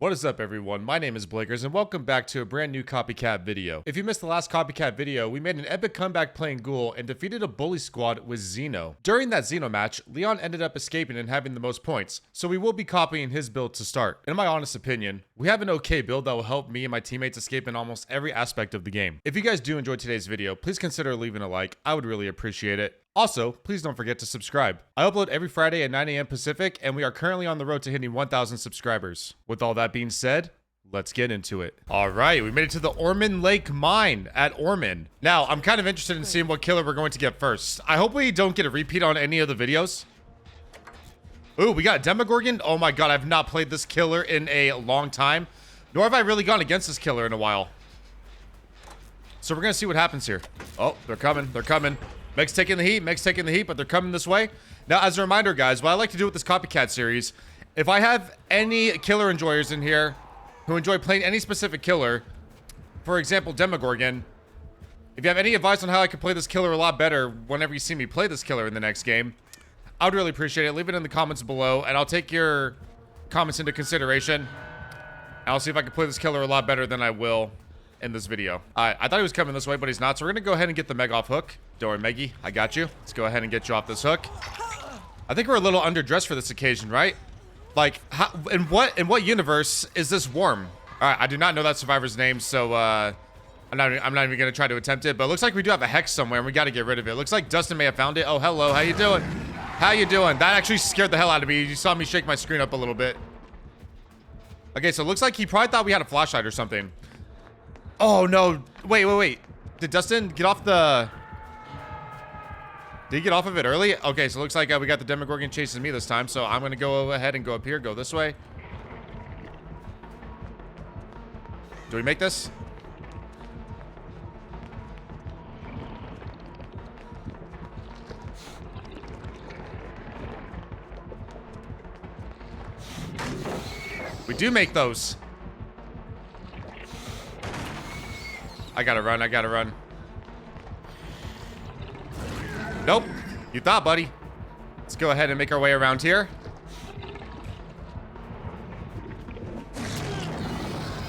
What is up, everyone? My name is Blakers, and welcome back to a brand new Copycat video. If you missed the last Copycat video, we made an epic comeback playing Ghoul and defeated a bully squad with Xeno. During that Xeno match, Leon ended up escaping and having the most points, so we will be copying his build to start. In my honest opinion, we have an okay build that will help me and my teammates escape in almost every aspect of the game. If you guys do enjoy today's video, please consider leaving a like. I would really appreciate it. Also, please don't forget to subscribe. I upload every Friday at 9 a.m. Pacific, and we are currently on the road to hitting 1,000 subscribers. With all that being said, let's get into it. All right, we made it to the Ormond Lake Mine at Ormond. Now, I'm kind of interested in seeing what killer we're going to get first. I hope we don't get a repeat on any of the videos. Ooh, we got a Demogorgon. Oh my god, I've not played this killer in a long time. Nor have I really gone against this killer in a while. So we're going to see what happens here. Oh, they're coming. They're coming. Meg's taking the heat, but they're coming this way. Now, as a reminder, guys, what I like to do with this Copycat series, if I have any killer enjoyers in here who enjoy playing any specific killer, for example, Demogorgon, if you have any advice on how I can play this killer a lot better whenever you see me play this killer in the next game, I would really appreciate it. Leave it in the comments below, and I'll take your comments into consideration. And I'll see if I can play this killer a lot better than I will in this video. I thought he was coming this way, but he's not. So we're gonna go ahead and get the Meg off hook. Don't worry, Meggy, I got you. Let's go ahead and get you off this hook. I think we're a little underdressed for this occasion, right? Like, how, in what universe is this warm? All right, I do not know that survivor's name, so I'm not even gonna try to attempt it. But it looks like we do have a hex somewhere, and we got to get rid of it. Looks like Dustin may have found it. Oh, hello, how you doing? How you doing? That actually scared the hell out of me. You saw me shake my screen up a little bit. Okay, so it looks like he probably thought we had a flashlight or something. Oh, no. Wait. Did Dustin get off the... Did he get off of it early? Okay, so it looks like we got the Demogorgon chasing me this time. So I'm going to go ahead and go up here. Go this way. Do we make this? We do make those. I gotta run. Nope. You thought, buddy. Let's go ahead and make our way around here.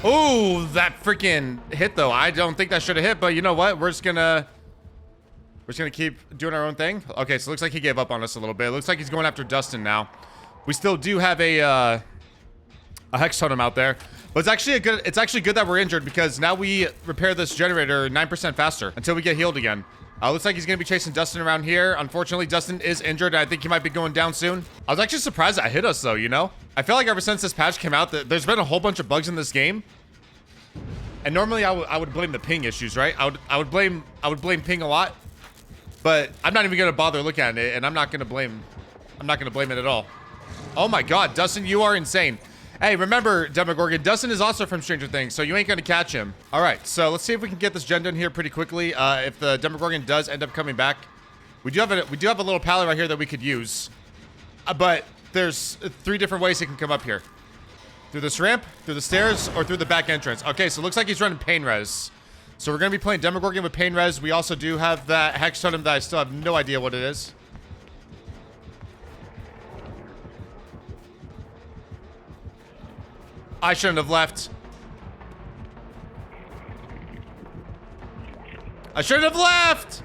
Oh, that freaking hit, though. I don't think that should have hit, but you know what? We're just gonna keep doing our own thing. Okay, so it looks like he gave up on us a little bit. It looks like he's going after Dustin now. We still do have a hex totem out there. But it's actually good that we're injured, because now we repair this generator 9% faster until we get healed again. Looks like he's going to be chasing Dustin around here. Unfortunately, Dustin is injured. I think he might be going down soon. I was actually surprised that hit us, though, you know? I feel like ever since this patch came out, there's been a whole bunch of bugs in this game. And normally I would blame the ping issues, right? I would blame ping a lot. But I'm not even going to bother looking at it, and I'm not going to blame it at all. Oh my god, Dustin, you are insane. Hey, remember, Demogorgon, Dustin is also from Stranger Things, so you ain't gonna catch him. All right, so let's see if we can get this gen done here pretty quickly. If the Demogorgon does end up coming back, we do have a little pallet right here that we could use. But there's 3 different ways he can come up here: through this ramp, through the stairs, or through the back entrance. Okay, so it looks like he's running pain res. So we're gonna be playing Demogorgon with pain res. We also do have that hex totem that I still have no idea what it is. I shouldn't have left. I shouldn't have left!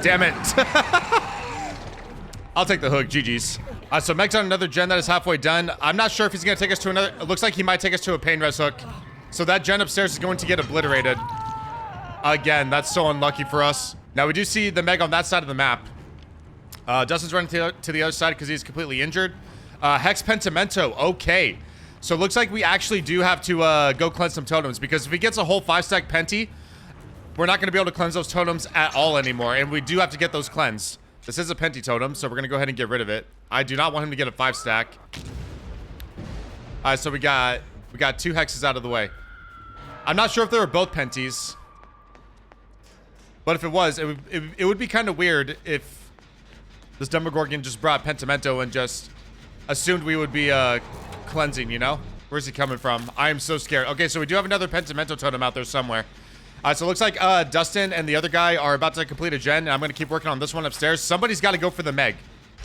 Damn it. I'll take the hook. GG's. So Meg's on another gen that is halfway done. I'm not sure if he's going to take us to another... It looks like he might take us to a pain res hook. So that gen upstairs is going to get obliterated. Again, that's so unlucky for us. Now, we do see the Meg on that side of the map. Dustin's running to the other side because he's completely injured. Hex Pentimento. Okay. So it looks like we actually do have to go cleanse some totems, because if he gets a whole 5-stack Penti, we're not going to be able to cleanse those totems at all anymore, and we do have to get those cleansed. This is a Penti totem, so we're going to go ahead and get rid of it. I do not want him to get a 5-stack. All right, so we got 2 hexes out of the way. I'm not sure if they were both Pentis, but if it was, it would be kind of weird if this Demogorgon just brought Pentimento and just assumed we would be cleansing, you know? Where's he coming from? I am so scared. Okay, so we do have another Pentimento totem out there somewhere. So it looks like Dustin and the other guy are about to complete a gen, and I'm going to keep working on this one upstairs. Somebody's got to go for the Meg.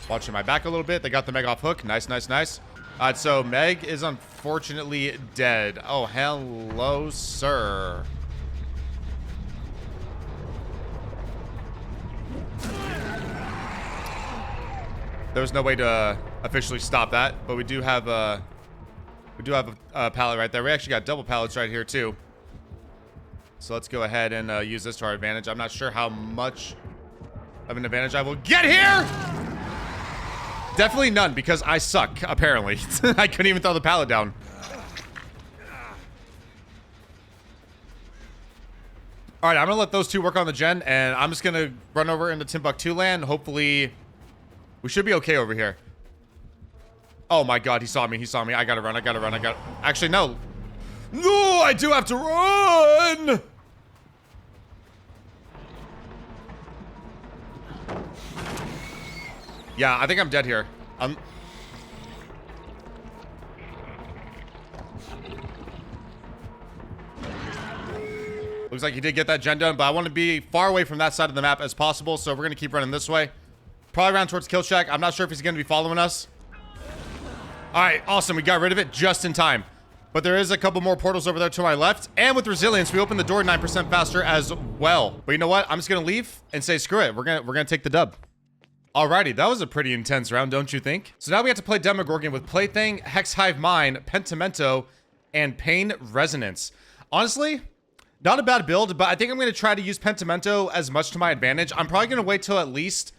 Watching my back a little bit. They got the Meg off hook. Nice, nice, nice. So Meg is unfortunately dead. Oh, hello, sir. There was no way to officially stop that, but we do have a pallet right there. We actually got double pallets right here too. So let's go ahead and use this to our advantage. I'm not sure how much of an advantage I will get here. Definitely none, because I suck, apparently. I couldn't even throw the pallet down. All right, I'm gonna let those two work on the gen, and I'm just gonna run over into Timbuktu land. Hopefully, we should be okay over here. Oh my God, he saw me. He saw me. I gotta run. I gotta run. Actually, no. No, I do have to run. Yeah, I think I'm dead here. Looks like he did get that gen done, but I want to be far away from that side of the map as possible, so we're going to keep running this way. Probably around towards Kill Shack. I'm not sure if he's going to be following us. All right, awesome. We got rid of it just in time. But there is a couple more portals over there to my left. And with resilience, we open the door 9% faster as well. But you know what? I'm just going to leave and say, screw it. We're gonna take the dub. Alrighty, that was a pretty intense round, don't you think? So now we have to play Demogorgon with Plaything, Hex Hive Mine, Pentimento, and Pain Resonance. Honestly, not a bad build, but I think I'm going to try to use Pentimento as much to my advantage. I'm probably going to wait till at least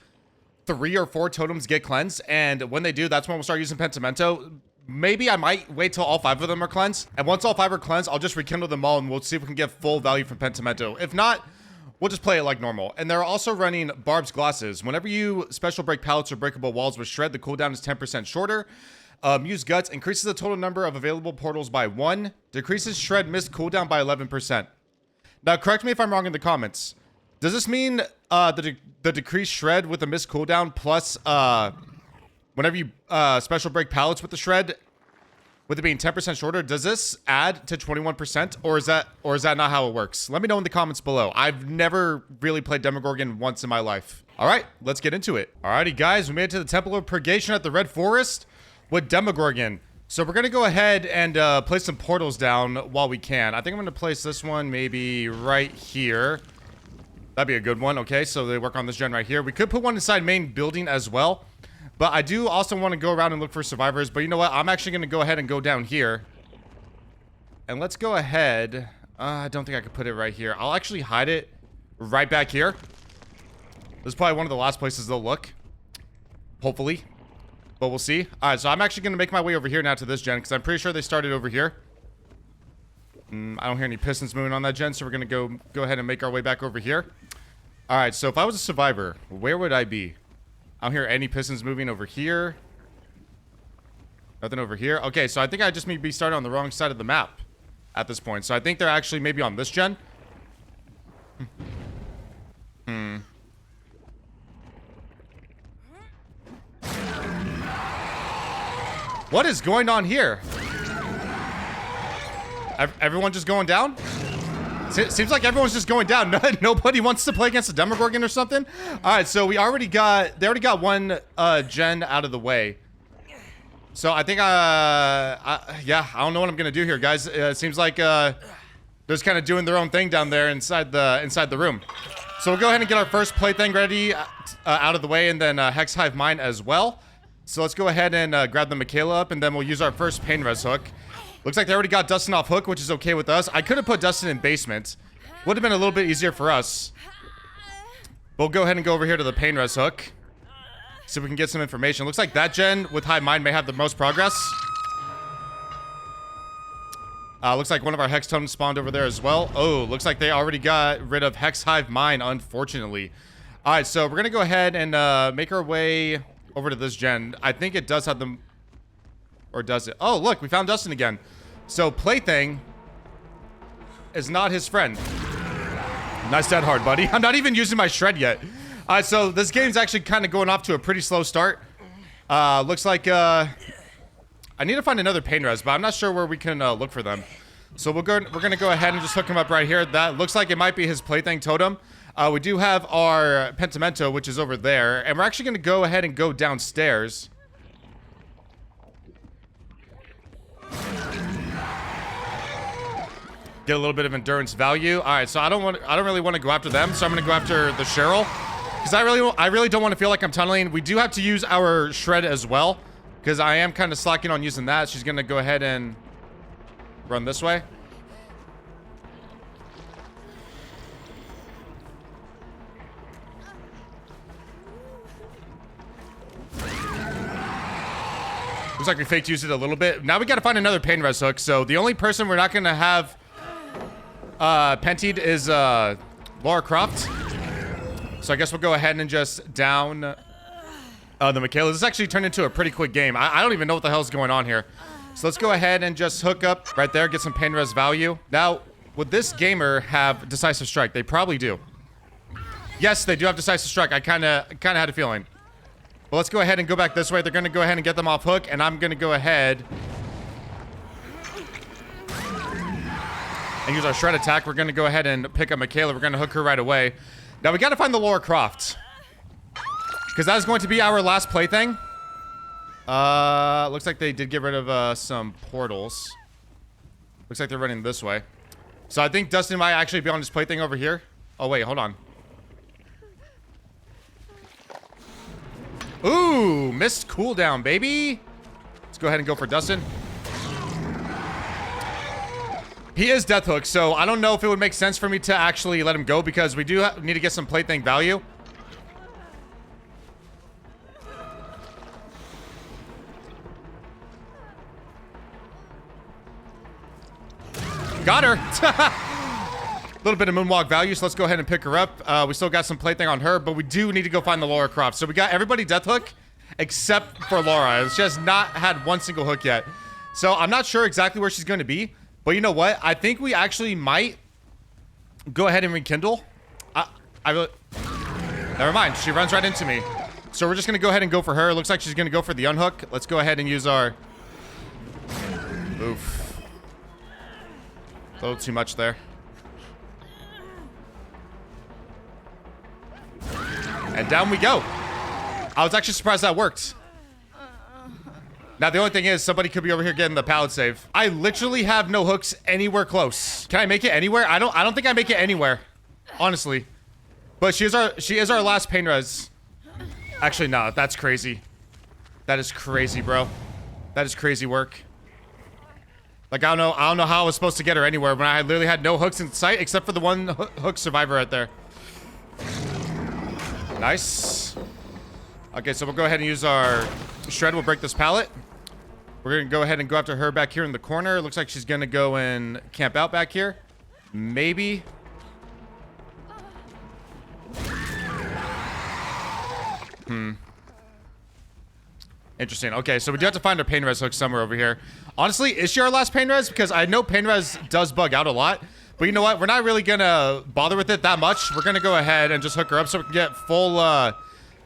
3 or 4 totems get cleansed, and when they do, that's when we'll start using Pentimento. Maybe I might wait till all 5 of them are cleansed, and once all 5 are cleansed, I'll just rekindle them all, and we'll see if we can get full value from Pentimento. If not, we'll just play it like normal. And they're also running Barb's Glasses. Whenever you special break pallets or breakable walls with Shred, the cooldown is 10% shorter. Use Guts, increases the total number of available portals by 1, decreases Shred missed cooldown by 11%. Now, correct me if I'm wrong in the comments. Does this mean the decreased Shred with the missed cooldown plus whenever you special break pallets with the Shred, with it being 10% shorter, does this add to 21%, or is that not how it works? Let me know in the comments below. I've never really played Demogorgon once in my life. All right, let's get into it. Alrighty, guys, we made it to the Temple of Purgation at the Red Forest with Demogorgon. So we're gonna go ahead and place some portals down while we can. I think I'm gonna place this one maybe right here. That'd be a good one. Okay, so they work on this gen right here. We could put one inside main building as well. But I do also want to go around and look for survivors. But you know what? I'm actually going to go ahead and go down here. And let's go ahead. I don't think I could put it right here. I'll actually hide it right back here. This is probably one of the last places they'll look. Hopefully. But we'll see. All right, so I'm actually going to make my way over here now to this gen, because I'm pretty sure they started over here. I don't hear any pistons moving on that gen, so we're going to go ahead and make our way back over here. All right, so if I was a survivor, where would I be? I don't hear any pistons moving over here. Nothing over here. Okay, so I think I just may be starting on the wrong side of the map at this point. So I think they're actually maybe on this gen. What is going on here? Everyone just going down? Seems like everyone's just going down. Nobody wants to play against a Demogorgon or something. All right, so they already got one gen out of the way. So I think yeah, I don't know what I'm gonna do here, guys. It seems like they're just kind of doing their own thing down there inside the room. So we'll go ahead and get our first plaything ready out of the way, and then Hex Hive Mine as well. So let's go ahead and grab the Michaela up, and then we'll use our first Pain Res hook. Looks like they already got Dustin off hook, which is okay with us. I could have put Dustin in basement. Would have been a little bit easier for us. We'll go ahead and go over here to the Pain Res hook. See if we can get some information. Looks like that gen with Hive Mind may have the most progress. Looks like one of our Hex Totems spawned over there as well. Oh, looks like they already got rid of Hex Hive Mine, unfortunately. All right, so we're going to go ahead and make our way over to this gen. I think it does have them... Or does it? Oh, look, we found Dustin again. So Plaything is not his friend. Nice dead hard, buddy. I'm not even using my Shred yet. So this game's actually kind of going off to a pretty slow start. Looks like I need to find another Pain Res, but I'm not sure where we can look for them. So we're going to go ahead and just hook him up right here. That looks like it might be his Plaything totem. We do have our Pentimento, which is over there. And we're actually going to go ahead and go downstairs. Get a little bit of endurance value. All right, so I don't really want to go after them, so I'm going to go after the Cheryl. Because I really don't want to feel like I'm tunneling. We do have to use our Shred as well. Because I am kind of slacking on using that. She's going to go ahead and run this way. Looks like we faked used it a little bit. Now we got to find another pain res hook. So the only person we're not going to have pentied is Lara Croft. So I guess we'll go ahead and just down the Michaela. This actually turned into a pretty quick game. I don't even know what the hell's going on here. So let's go ahead and just hook up right there, get some pain res value. Now, would this gamer have Decisive Strike? They probably do. Yes, they do have Decisive Strike. I kind of had a feeling. But let's go ahead and go back this way. They're going to go ahead and get them off hook, and I'm going to go ahead and use our Shred attack. We're going to go ahead and pick up Michaela. We're going to hook her right away. Now, we got to find the Lara Croft. Because that is going to be our last plaything. Looks like they did get rid of some portals. Looks like they're running this way. So I think Dustin might actually be on his plaything over here. Oh, wait, hold on. Ooh, missed cooldown, baby. Let's go ahead and go for Dustin. He is Death Hook, so I don't know if it would make sense for me to actually let him go because we do need to get some plaything value. Got her. A little bit of moonwalk value, so let's go ahead and pick her up. We still got some plaything on her, but we do need to go find the Lara Croft. So we got everybody Death Hook except for Laura. She has not had one single hook yet. So I'm not sure exactly where she's going to be. But you know what? I think we actually might go ahead and rekindle. Never mind. She runs right into me. So we're just going to go ahead and go for her. It looks like she's going to go for the unhook. Let's go ahead and use our... Oof. A little too much there. And down we go. I was actually surprised that worked. Now, the only thing is, somebody could be over here getting the pallet save. I literally have no hooks anywhere close. Can I make it anywhere? I don't think I make it anywhere. Honestly. But she is our last pain res. Actually, no, that's crazy. That is crazy, bro. That is crazy work. Like, I don't know how I was supposed to get her anywhere when I literally had no hooks in sight except for the one hook survivor right there. Nice. Okay, so we'll go ahead and use our Shred. We'll break this pallet. We're going to go ahead and go after her back here in the corner. It looks like she's going to go and camp out back here. Maybe. Interesting. Okay, so we do have to find our pain res hook somewhere over here. Honestly, is she our last pain res? Because I know pain res does bug out a lot. But you know what? We're not really going to bother with it that much. We're going to go ahead and just hook her up so we can get full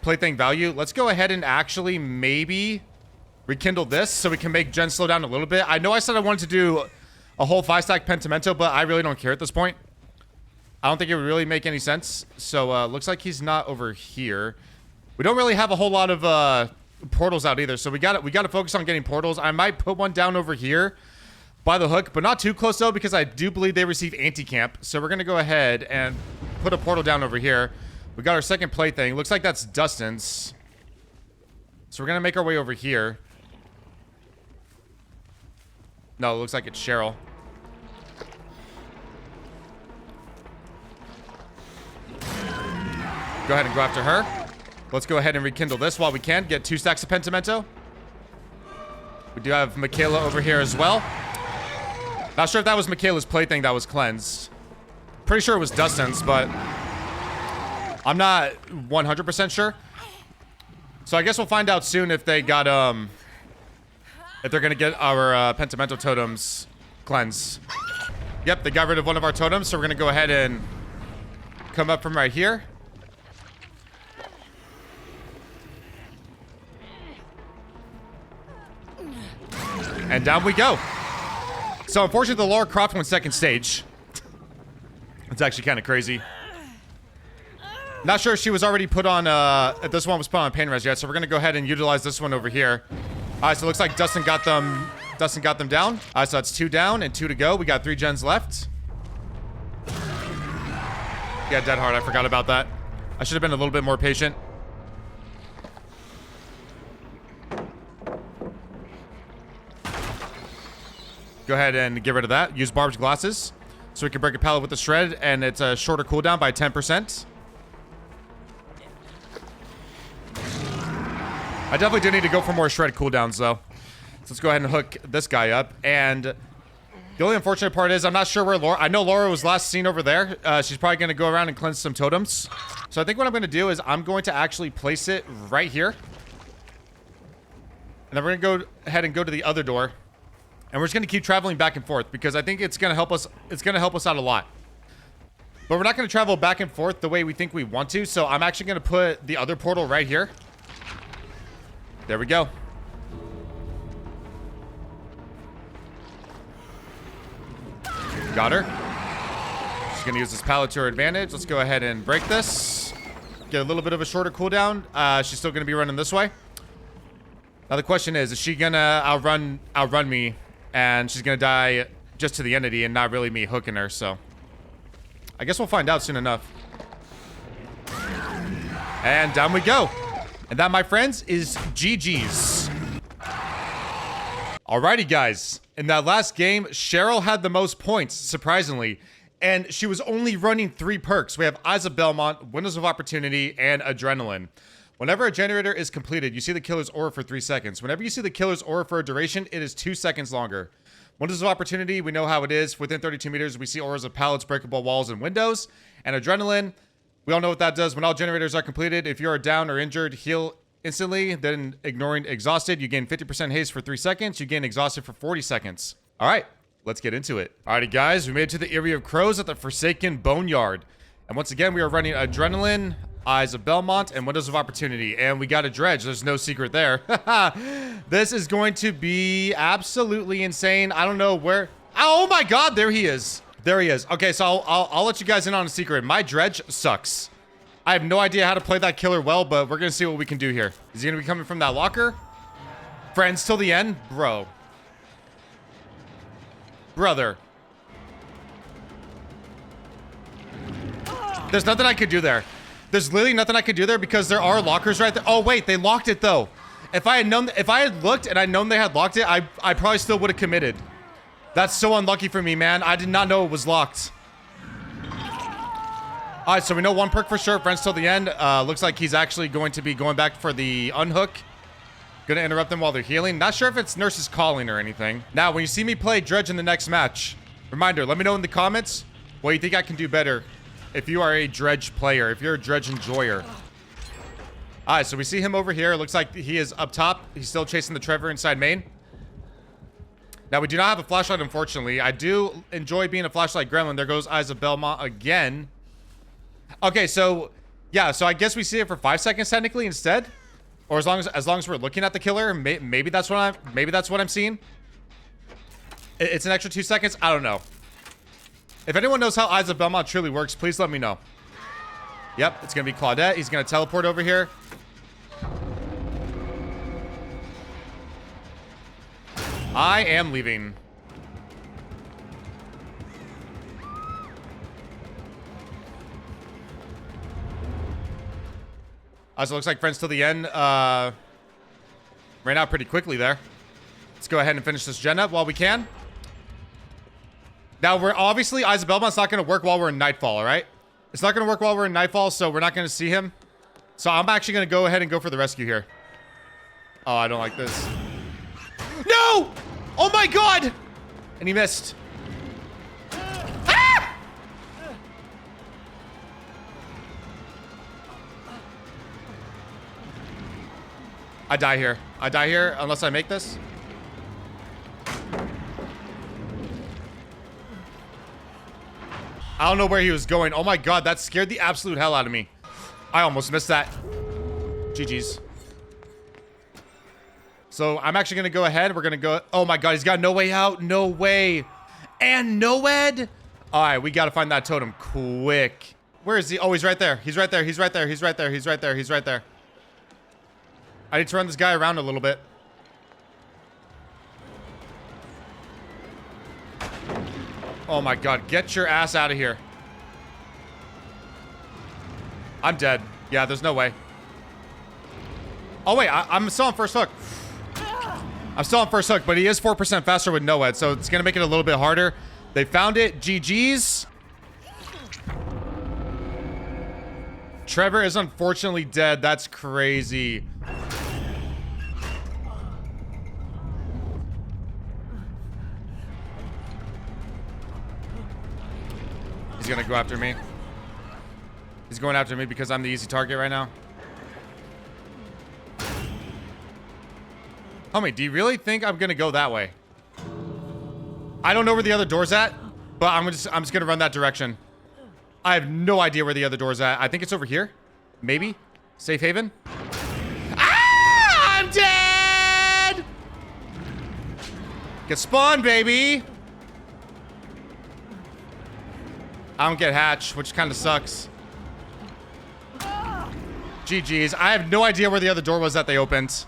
plaything value. Let's go ahead and actually maybe rekindle this so we can make Jen slow down a little bit. I know I said I wanted to do a whole 5-stack Pentimento, but I really don't care at this point. I don't think it would really make any sense. So looks like he's not over here. We don't really have a whole lot of portals out either, so we got to focus on getting portals. I might put one down over here by the hook, but not too close though, because I do believe they receive anti-camp. So we're gonna go ahead and put a portal down over here. We got our second plaything. Looks like that's Dustin's. So we're gonna make our way over here. No, it looks like it's Cheryl. Go ahead and go after her. Let's go ahead and rekindle this while we can. Get 2 stacks of Pentimento. We do have Michaela over here as well. Not sure if that was Michaela's plaything that was cleansed. Pretty sure it was Dustin's, but I'm not 100% sure. So I guess we'll find out soon if they got, if they're gonna get our Pentimento totems cleansed. Yep, they got rid of one of our totems, so we're gonna go ahead and come up from right here. And down we go. So unfortunately, the Lara Croft went second stage. It's actually kind of crazy. Not sure if she was already put on, if this one was put on pain res yet, so we're gonna go ahead and utilize this one over here. All right, so it looks like Dustin got them down. All right, so that's 2 down and 2 to go. We got 3 gens left. Yeah, dead hard, I forgot about that. I should have been a little bit more patient. Go ahead and get rid of that. Use Barb's glasses so we can break a pallet with the shred, and it's a shorter cooldown by 10%. I definitely do need to go for more shred cooldowns, though. So let's go ahead and hook this guy up. And the only unfortunate part is I'm not sure where Laura... I know Laura was last seen over there. She's probably going to go around and cleanse some totems. So I think what I'm going to do is I'm going to actually place it right here. And then we're going to go ahead and go to the other door. And we're just going to keep traveling back and forth because I think it's going to help us. It's going to help us out a lot. But we're not going to travel back and forth the way we think we want to. So I'm actually going to put the other portal right here. There we go. Got her. She's going to use this pallet to her advantage. Let's go ahead and break this. Get a little bit of a shorter cooldown. She's still going to be running this way. Now the question is she going to outrun me? And she's going to die just to the entity and not really me hooking her, so. I guess we'll find out soon enough. And down we go. And that, my friends, is GG's. Alrighty, guys. In that last game, Cheryl had the most points, surprisingly. And she was only running 3 perks. We have Eyes of Belmont, Windows of Opportunity, and Adrenaline. Whenever a generator is completed, you see the killer's aura for 3 seconds. Whenever you see the killer's aura for a duration, it is 2 seconds longer. Windows of Opportunity, we know how it is. Within 32 meters, we see auras of pallets, breakable walls, and windows. And Adrenaline, we all know what that does. When all generators are completed, if you are down or injured, heal instantly. Then ignoring exhausted, you gain 50% haste for 3 seconds. You gain exhausted for 40 seconds. All right, let's get into it. Alrighty, guys, we made it to the area of crows at the Forsaken Boneyard. And once again, we are running Adrenaline, Eyes of Belmont, and Windows of Opportunity. And we got a dredge. There's no secret there. This is going to be absolutely insane. I don't know where... Oh my god, there he is. There he is. Okay, so I'll let you guys in on a secret. My dredge sucks. I have no idea how to play that killer well, but we're going to see what we can do here. Is he going to be coming from that locker? Friends till the end? Bro. Brother. There's nothing I could do there. There's literally nothing I could do there because there are lockers right there. Oh, wait, they locked it, though. If I had looked and I'd known they had locked it, I probably still would have committed. That's so unlucky for me, man. I did not know it was locked. All right, so we know 1 perk for sure. Friends till the end. Looks like he's actually going to be going back for the unhook. Gonna interrupt them while they're healing. Not sure if it's nurses calling or anything. Now, when you see me play Dredge in the next match, reminder, let me know in the comments what you think I can do better. If you are a Dredge player, if you're a Dredge enjoyer. All right, so we see him over here. It looks like he is up top. He's still chasing the Trevor inside main. Now, we do not have a flashlight, unfortunately. I do enjoy being a flashlight gremlin. There goes Eyes of Belmont again. Okay, so, yeah, so I guess we see it for 5 seconds technically instead. Or as long as we're looking at the killer, maybe that's what I'm seeing. It's an extra 2 seconds. I don't know. If anyone knows how Eyes of Belmont truly works, please let me know. Yep, it's going to be Claudette. He's going to teleport over here. I am leaving. So it looks like friends till the end. Ran out pretty quickly there. Let's go ahead and finish this gen up while we can. Now, we're obviously, Eyes of Belmont's not going to work while we're in Nightfall, all right? It's not going to work while we're in Nightfall, so we're not going to see him. So I'm actually going to go ahead and go for the rescue here. Oh, I don't like this. No! Oh my god! And he missed. Ah! I die here. I die here unless I make this. I don't know where he was going. Oh my god, that scared the absolute hell out of me. I almost missed that. GG's. So I'm actually going to go ahead. We're going to go. Oh my god, he's got no way out. No way. And no ed. All right, we got to find that totem quick. Where is he? Oh, he's right there. He's right there. He's right there. He's right there. He's right there. He's right there. I need to run this guy around a little bit. Oh my god, get your ass out of here. I'm dead. Yeah, there's no way. Oh wait, I'm still on first hook. I'm still on first hook, but he is 4% faster with NOED, so it's gonna make it a little bit harder. They found it. GG's. Trevor is unfortunately dead. That's crazy. He's gonna go after me. He's going after me because I'm the easy target right now. Homie, do you really think I'm gonna go that way? I don't know where the other door's at, but I'm just gonna run that direction. I have no idea where the other door's at. I think it's over here. Maybe. Safe haven. Ah! I'm dead! Get spawned, baby! I don't get hatch, which kind of sucks. GG's. I have no idea where the other door was that they opened.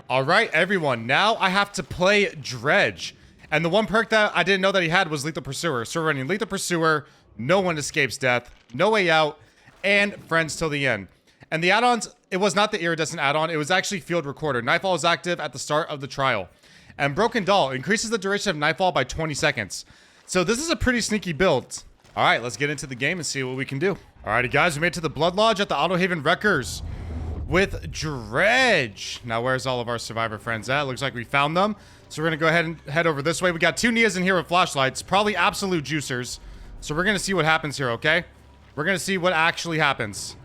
All right, everyone. Now I have to play Dredge. And the one perk that I didn't know that he had was Lethal Pursuer. So we're running Lethal Pursuer, No One Escapes Death, No Way Out, and Friends Till the End. And the add-ons, it was not the Iridescent add-on. It was actually Field Recorder. Nightfall is active at the start of the trial. And Broken Doll increases the duration of Nightfall by 20 seconds. So this is a pretty sneaky build. All right, let's get into the game and see what we can do. Alrighty, guys, we made it to the Blood Lodge at the Autohaven Wreckers with Dredge. Now, where's all of our survivor friends at? Looks like we found them. So we're gonna go ahead and head over this way. We got two Nias in here with flashlights, probably absolute juicers. So we're gonna see what happens here, okay? We're gonna see what actually happens.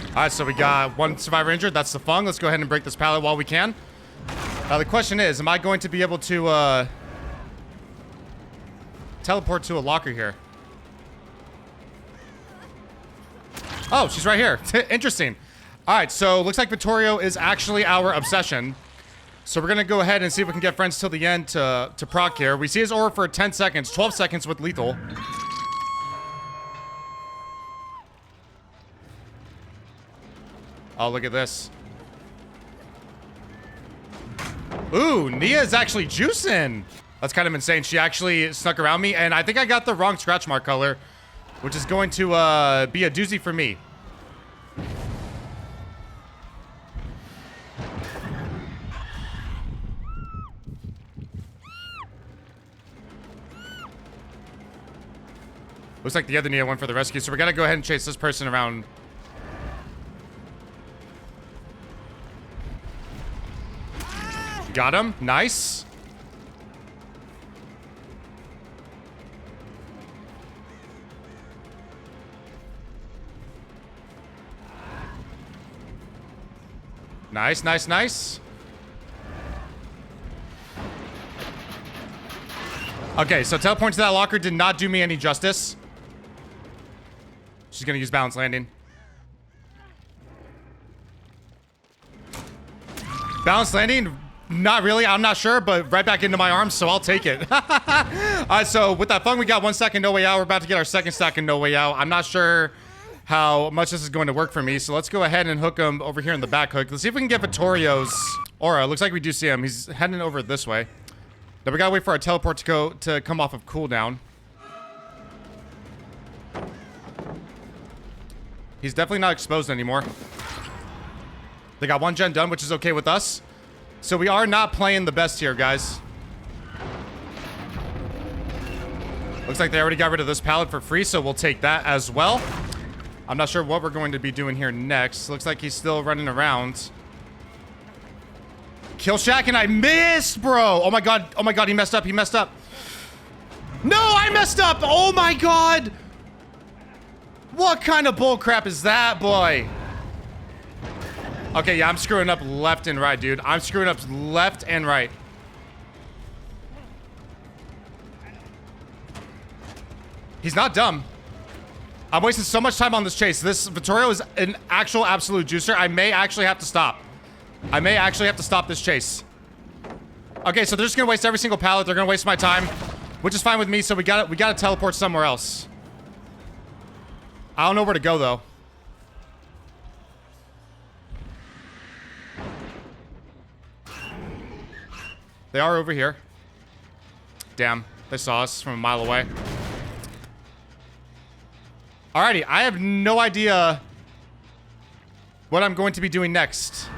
All right, so we got one survivor injured. That's the fun. Let's go ahead and break this pallet while we can. Now, the question is, am I going to be able to teleport to a locker here? Oh, she's right here. Interesting. All right, so looks like Vittorio is actually our obsession. So we're going to go ahead and see if we can get Friends Till the End to proc here. We see his aura for 10 seconds, 12 seconds with lethal. Oh, look at this. Ooh, Nia is actually juicing. That's kind of insane. She actually snuck around me, and I think I got the wrong scratch mark color, which is going to be a doozy for me. Looks like the other Nia went for the rescue, so we gotta go ahead and chase this person around. Got him. Nice. Nice, nice, nice. Okay, so teleporting to that locker did not do me any justice. She's gonna use balance landing. Balance landing? Not really, I'm not sure, but right back into my arms, so I'll take it. Alright, so with that fun, we got 1 stack in No Way Out. We're about to get our second stack in No Way Out. I'm not sure how much this is going to work for me, so let's go ahead and hook him over here in the back hook. Let's see if we can get Vittorio's aura. Looks like we do see him. He's heading over this way. Now we gotta wait for our teleport to come off of cooldown. He's definitely not exposed anymore. They got one gen done, which is okay with us. So we are not playing the best here, guys. Looks like they already got rid of this pallet for free, so we'll take that as well. I'm not sure what we're going to be doing here next. Looks like he's still running around. Kill Shack, and I missed, bro. Oh my god, he messed up, he messed up. No, I messed up. Oh my god. What kind of bull crap is that, boy? Okay, yeah, I'm screwing up left and right, dude. I'm screwing up left and right. He's not dumb. I'm wasting so much time on this chase. This Vittorio is an actual absolute juicer. I may actually have to stop. I may actually have to stop this chase. Okay, so they're just gonna waste every single pallet. They're gonna waste my time, which is fine with me. So we gotta teleport somewhere else. I don't know where to go though. They are over here. Damn, they saw us from a mile away. Alrighty, I have no idea what I'm going to be doing next.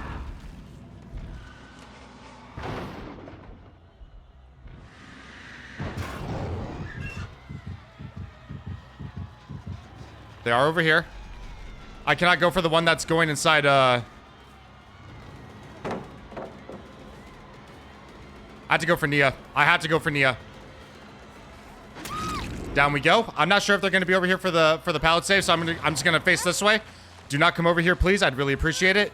They are over here. I cannot go for the one that's going inside, I have to go for Nia. I have to go for Nia. Down we go. I'm not sure if they're going to be over here for the pallet save, so I'm just going to face this way. Do not come over here, please. I'd really appreciate it.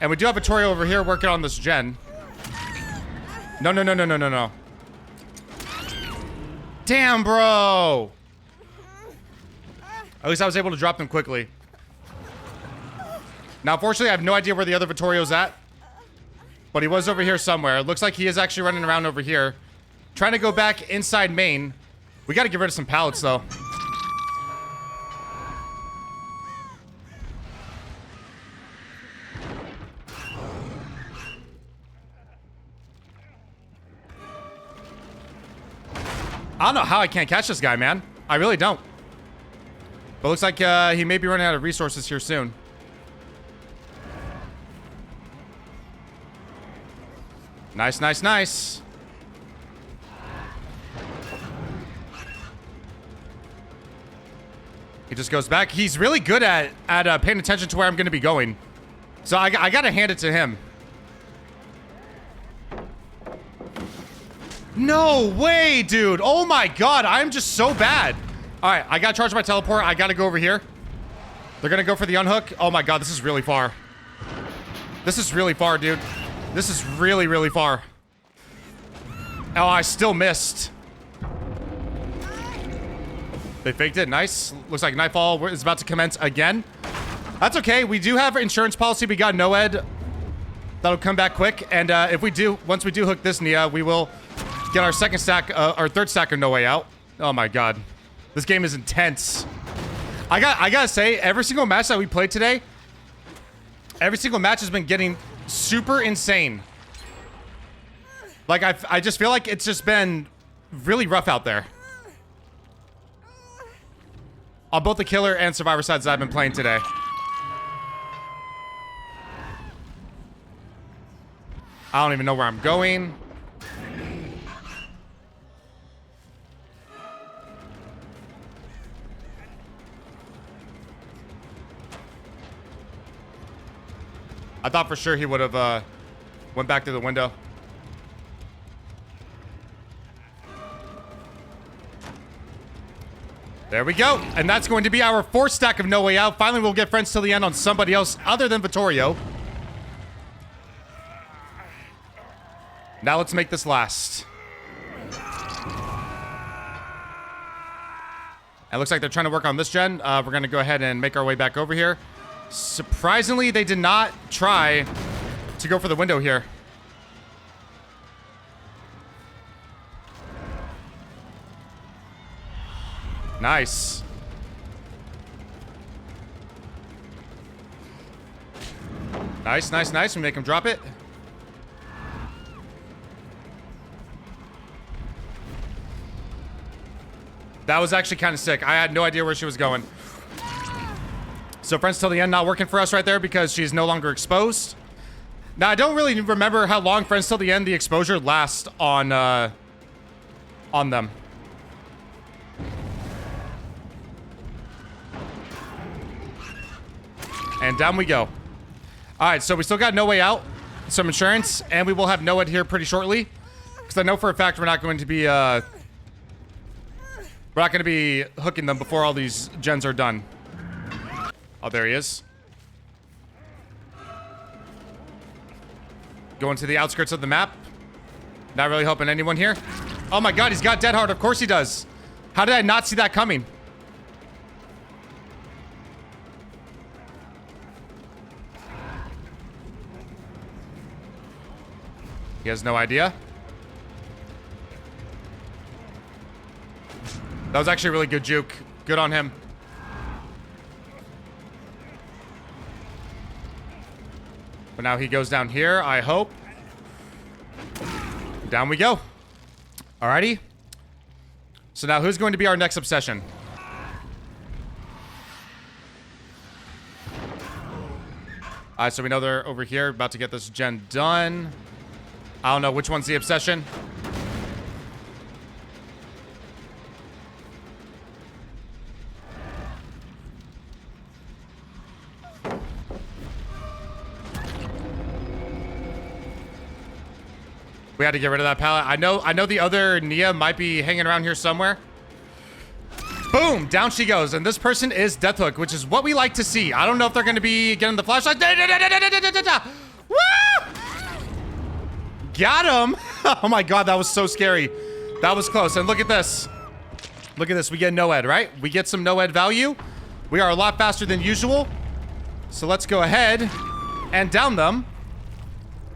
And we do have Vittorio over here working on this gen. No, no, no, no, no, no, no. Damn, bro. At least I was able to drop them quickly. Now, fortunately, I have no idea where the other Vittorio's at. But he was over here somewhere. It looks like he is actually running around over here. Trying to go back inside main. We got to get rid of some pallets, though. I don't know how I can't catch this guy, man. I really don't. But looks like he may be running out of resources here soon. Nice, nice, nice. He just goes back. He's really good at paying attention to where I'm going to be going. So I got to hand it to him. No way, dude. Oh my god, I'm just so bad. All right, I got to charge my teleport. I got to go over here. They're going to go for the unhook. Oh my god, this is really far. This is really far, dude. This is really, really far. Oh, I still missed. They faked it. Nice. Looks like Nightfall is about to commence again. That's okay. We do have insurance policy. We got NOED. That'll come back quick. And if we do, once we do hook this Nia, we will get our second stack, our third stack of No Way Out. Oh my god. This game is intense. I gotta say, every single match that we played today, every single match has been getting super insane. Like, I just feel like it's just been really rough out there. On both the killer and survivor sides that I've been playing today. I don't even know where I'm going. I thought for sure he would have went back through the window. There we go. And that's going to be our fourth stack of No Way Out. Finally, we'll get friends till the end on somebody else other than Vittorio. Now let's make this last. It looks like they're trying to work on this gen. We're going to go ahead and make our way back over here. Surprisingly, they did not try to go for the window here. Nice. Nice, nice, nice. We make him drop it. That was actually kind of sick. I had no idea where she was going. So friends till the end not working for us right there because she's no longer exposed. Now, I don't really remember how long friends till the end the exposure lasts on them. And down we go. All right, so we still got No Way Out, some insurance, and we will have NOED here pretty shortly. Because I know for a fact we're not going to be hooking them before all these gens are done. Oh, there he is. Going to the outskirts of the map. Not really helping anyone here. Oh my god, he's got Dead Hard. Of course he does. How did I not see that coming? He has no idea. That was actually a really good juke. Good on him. But now he goes down here, I hope. Down we go. Alrighty. So now who's going to be our next obsession? Alright, so we know they're over here, about to get this gen done. I don't know which one's the obsession. We had to get rid of that pallet. I know the other Nia might be hanging around here somewhere. Boom! Down she goes. And this person is Deathhook, which is what we like to see. I don't know if they're going to be getting the flashlight. Woo! Got him! Oh my god, that was so scary. That was close. And look at this. Look at this. We get no-ed, right? We get some no-ed value. We are a lot faster than usual. So let's go ahead and down them.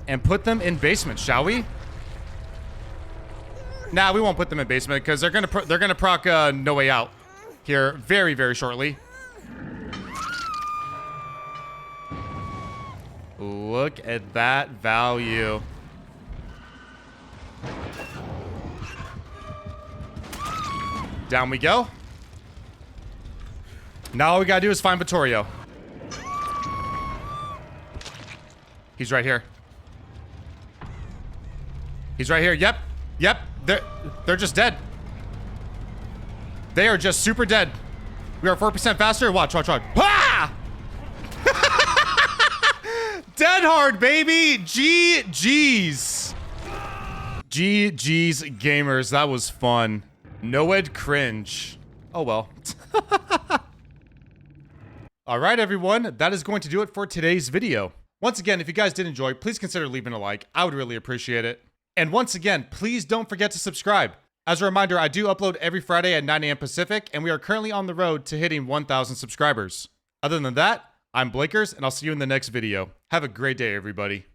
And put them in basement, shall we? Nah, we won't put them in basement because they're gonna proc No Way Out here very, very shortly. Look at that value. Down we go. Now all we gotta do is find Vittorio. He's right here. He's right here. Yep. Yep. They're just dead. They are just super dead. We are 4% faster. Watch, watch, watch. Ah! Dead hard, baby. GG's. GG's gamers. That was fun. No-ed cringe. Oh well. Alright everyone, that is going to do it for today's video. Once again, if you guys did enjoy, please consider leaving a like. I would really appreciate it. And once again, please don't forget to subscribe. As a reminder, I do upload every Friday at 9 a.m. Pacific, and we are currently on the road to hitting 1,000 subscribers. Other than that, I'm Blakers, and I'll see you in the next video. Have a great day, everybody.